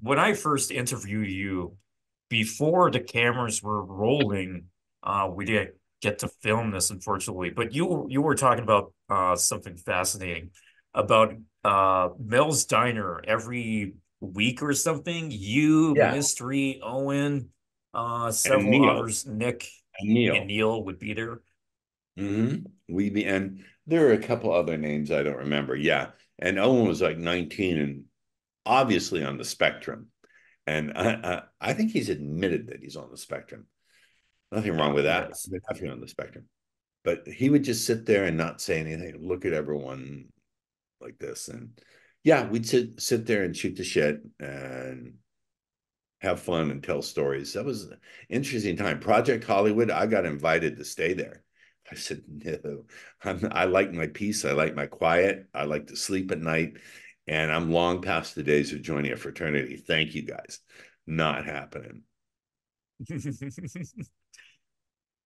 when I first interviewed you, before the cameras were rolling, we didn't get to film this, unfortunately. But you were talking about something fascinating about Mel's Diner every week or something. You, Yeah. Mystery, Owen, And several Neil. others, Nick And and Neil. Neil would be there. And there are a couple other names I don't remember. Yeah. And Owen was like 19 and obviously on the spectrum. And I think he's admitted that he's on the spectrum. Nothing wrong Yeah, with he that. has. He's definitely on the spectrum. But he would just sit there and not say anything, look at everyone like this. And yeah, we'd sit there and shoot the shit and have fun and tell stories. That was an interesting time. Project Hollywood, I got invited to stay there. I said, no, I like my peace. I like my quiet. I like to sleep at night. And I'm long past the days of joining a fraternity. Thank you guys. Not happening.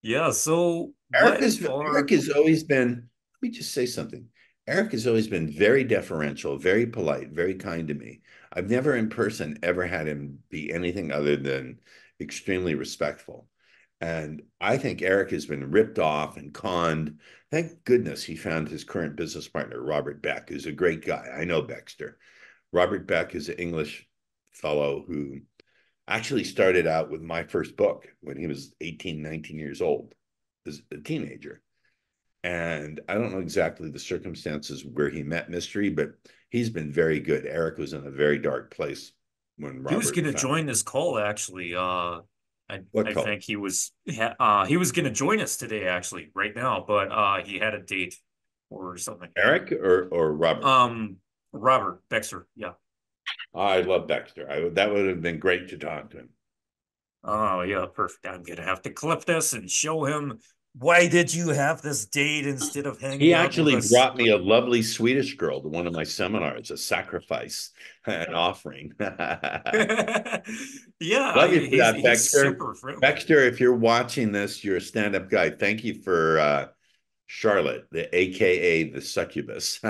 Yeah, so Eric what is Eric are has always been, let me just say something. Eric has always been very deferential, very polite, very kind to me. I've never in person ever had him be anything other than extremely respectful. And I think Eric has been ripped off and conned. Thank goodness he found his current business partner, Robert Beck, who's a great guy. I know Baxter. Robert Beck is an English fellow who actually started out with my first book when he was 18, 19 years old as a teenager. And I don't know exactly the circumstances where he met Mystery, but he's been very good. Eric was in a very dark place when he was Robert gonna found join this call actually. what I call think he was gonna join us today actually, right now, but he had a date or something. Eric or Robert. Um, Robert Baxter, yeah. I love Dexter. That would have been great to talk to him. Oh yeah, perfect. I'm gonna have to clip this and show him why did you have this date instead of hanging He out with actually us? brought me a lovely Swedish girl to one of my seminars, a sacrifice, an offering. Yeah, Love you for that, he's Baxter. super friendly. Baxter, if you're watching this, you're a stand-up guy. Thank you for Charlotte, the AKA the succubus.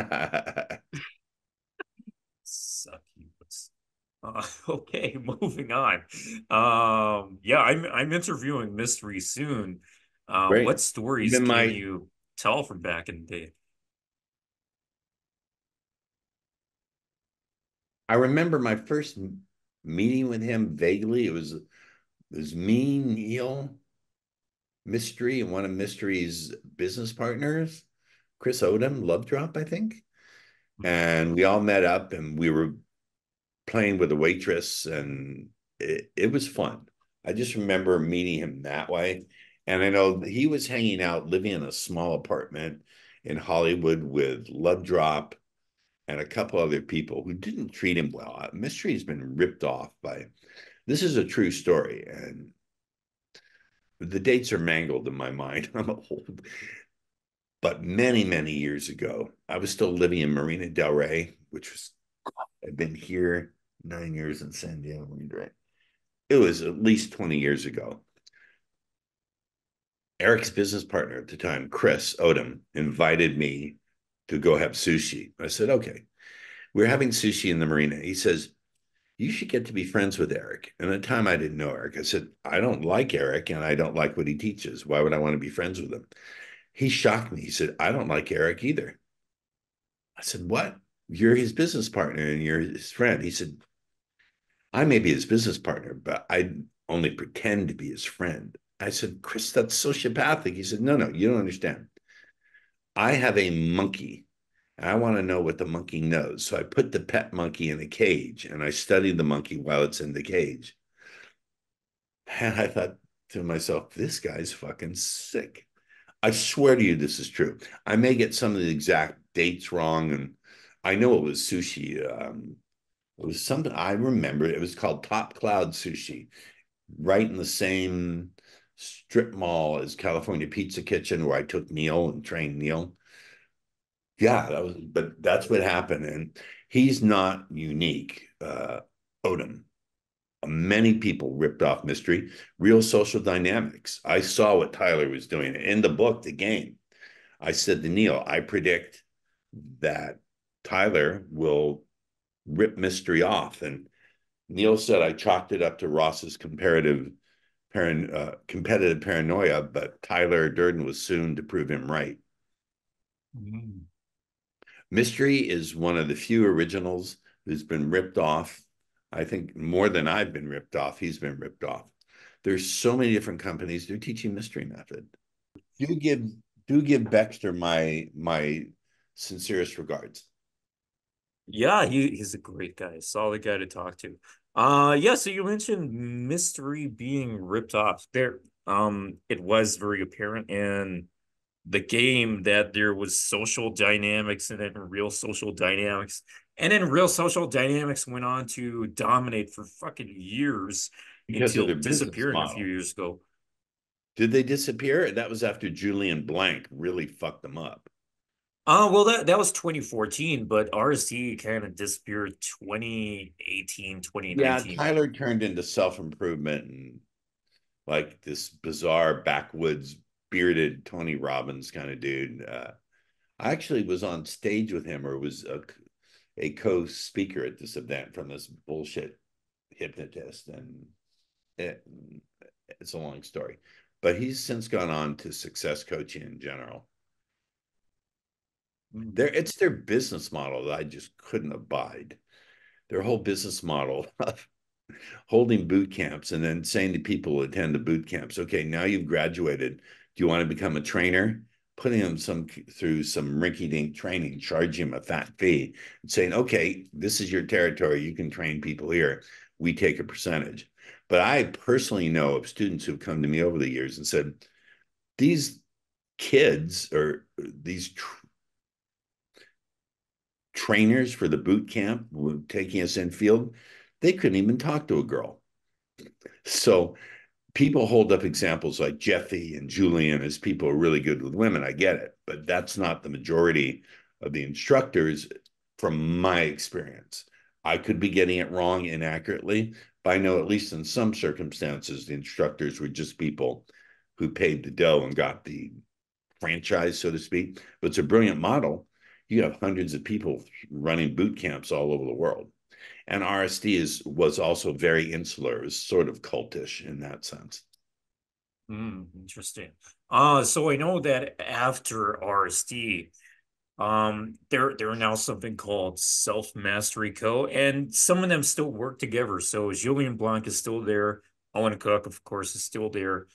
Succubus. Okay, moving on. Yeah, I'm interviewing Mystery soon. What Great. stories Even can my, you tell from back in the day? I remember my first meeting with him vaguely. It was me, Neil, Mystery, and one of Mystery's business partners, Chris Odom, Love Drop, I think. And we all met up and we were playing with a waitress and it was fun. I just remember meeting him that way. And I know he was hanging out, living in a small apartment in Hollywood with Love Drop and a couple other people who didn't treat him well. Mystery's been ripped off by, this is a true story. And the dates are mangled in my mind. I'm old. But many, many years ago, I was still living in Marina Del Rey, which was, I've been here 9 years in San Diego, Marina Del Rey. It was at least 20 years ago. Eric's business partner at the time, Chris Odom, invited me to go have sushi. I said, okay. We're having sushi in the marina. He says, you should get to be friends with Erik. And at the time, I didn't know Erik. I said, I don't like Erik and I don't like what he teaches. Why would I want to be friends with him? He shocked me. He said, I don't like Erik either. I said, what? You're his business partner and you're his friend. He said, I may be his business partner, but I only pretend to be his friend. I said, Chris, that's sociopathic. He said, no, no, you don't understand. I have a monkey and I want to know what the monkey knows. So I put the pet monkey in a cage and I study the monkey while it's in the cage. And I thought to myself, this guy's fucking sick. I swear to you, this is true. I may get some of the exact dates wrong. And I know it was sushi. It was something I remember. It was called Top Cloud Sushi, right in the same strip mall as California Pizza Kitchen, where I took Neil and trained Neil. Yeah, but that's what happened. And he's not unique. Odom. Many people ripped off Mystery. Real Social Dynamics. I saw what Tyler was doing in the book, The Game. I said to Neil, I predict that Tyler will rip Mystery off. And Neil said I chalked it up to Ross's competitive paranoia, but Tyler Durden was soon to prove him right. Mm. Mystery is one of the few originals who's been ripped off. I think more than I've been ripped off, he's been ripped off. There's so many different companies. They're teaching mystery method. Do give do give Baxter my sincerest regards. Yeah, he's a great guy, solid guy to talk to. Yeah, so you mentioned mystery being ripped off. It was very apparent in the game that there was social dynamics and then real social dynamics. And then real social dynamics went on to dominate for fucking years Because of until their business disappearing a few model. years ago. Did they disappear? That was after Julian Blank really fucked them up. Well, that was 2014, but RSD kind of disappeared 2018, Yeah, 2019. Tyler turned into self-improvement and like this bizarre backwoods bearded Tony Robbins kind of dude. I actually was on stage with him or was a co-speaker at this event from this bullshit hypnotist. And it, it's a long story. But he's since gone on to success coaching in general. It's their business model that I just couldn't abide. Their whole business model of holding boot camps and then saying to people who attend the boot camps, okay, now you've graduated. Do you want to become a trainer? Putting them through some rinky-dink training, charging them a fat fee, and saying, okay, this is your territory. You can train people here. We take a percentage. But I personally know of students who've come to me over the years and said, these kids or these trainers for the boot camp taking us in field, they couldn't even talk to a girl. So people hold up examples like Jeffy and Julian as people are really good with women. I get it, but that's not the majority of the instructors from my experience. I could be getting it wrong inaccurately, but I know at least in some circumstances, the instructors were just people who paid the dough and got the franchise, so to speak. But it's a brilliant model. You have hundreds of people running boot camps all over the world. And RSD was also very insular, it was sort of cultish in that sense. Interesting. So I know that after RSD, there are now something called Self Mastery Co. And some of them still work together. So Julian Blanc is still there. Owen Cook, of course, is still there.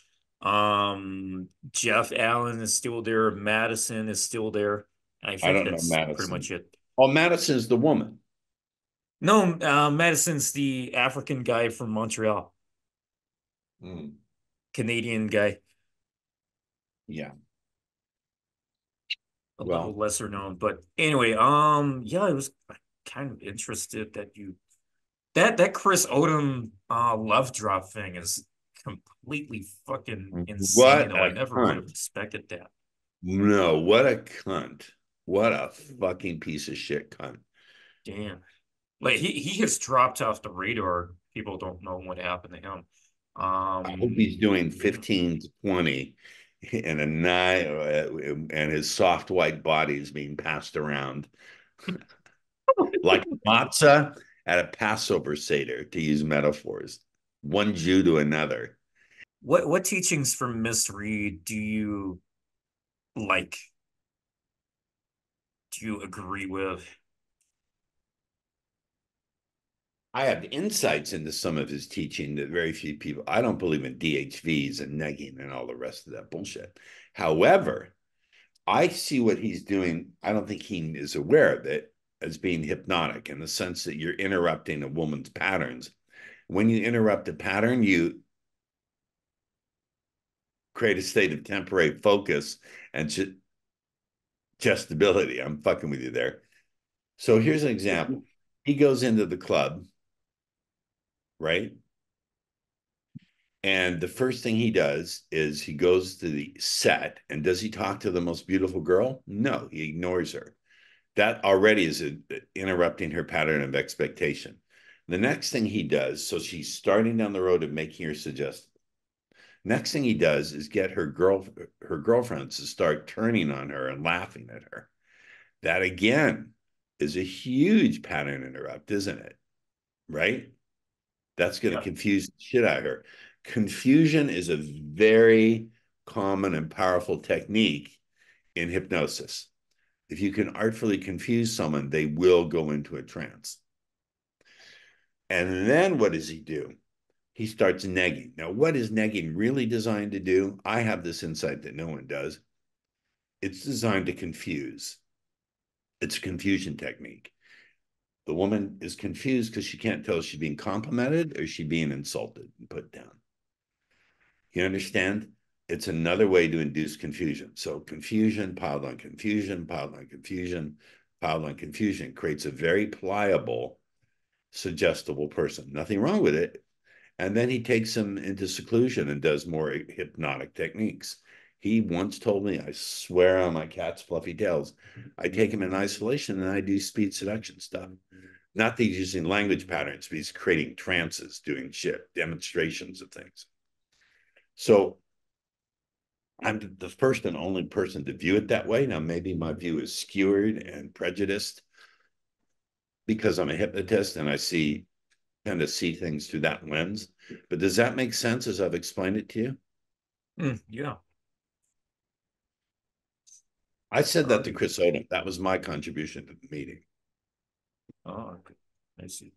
Jeff Allen is still there. Madison is still there. And I I think don't know that's pretty much Madison. it. Oh, Madison's the woman. No, Madison's the African guy from Montreal, Mm, Canadian guy, yeah. a little Well, lesser known. But anyway, yeah, I was kind of interested that you that Chris Odom love drop thing is completely fucking insane, what though. I a never would have cunt. expected that. No, what a cunt. What a fucking piece of shit cunt. Damn. Like he has dropped off the radar. People don't know what happened to him. I hope he's doing Yeah. 15 to 20 and a nine and his soft white body is being passed around like matzah at a Passover Seder, to use metaphors, one Jew to another. What teachings from mystery do you like? Do you agree with? I have insights into some of his teaching that very few people, I don't believe in DHVs and negging and all the rest of that bullshit. However, I see what he's doing. I don't think he is aware of it as being hypnotic in the sense that you're interrupting a woman's patterns. When you interrupt a pattern, you create a state of temporary focus and gestability. I'm fucking with you there. So here's an example. He goes into the club, right? And the first thing he does is he goes to the set. And does he talk to the most beautiful girl? No, he ignores her. That already is interrupting her pattern of expectation. The next thing he does, so she's starting down the road of making her suggest. Next thing he does is get her girlfriends to start turning on her and laughing at her. That again is a huge pattern interrupt, isn't it? Right? That's going to Yeah. confuse the shit out of her. Confusion is a very common and powerful technique in hypnosis. If you can artfully confuse someone, they will go into a trance. And then what does he do? He starts negging. Now, what is negging really designed to do? I have this insight that no one does. It's designed to confuse. It's a confusion technique. The woman is confused because she can't tell if she's being complimented or she's being insulted and put down. You understand? It's another way to induce confusion. So confusion piled on confusion, piled on confusion, piled on confusion creates a very pliable, suggestible person. Nothing wrong with it. And then he takes him into seclusion and does more hypnotic techniques. He once told me, I swear on my cat's fluffy tails, I take him in isolation and I do speed seduction stuff. Not that he's using language patterns, but he's creating trances, doing shit, demonstrations of things. So I'm the first and only person to view it that way. Now, maybe my view is skewered and prejudiced because I'm a hypnotist and I tend to see things through that lens. But does that make sense as I've explained it to you? Yeah. I said All that to right. Chris Odom. That was my contribution to the meeting. Oh, okay. I see.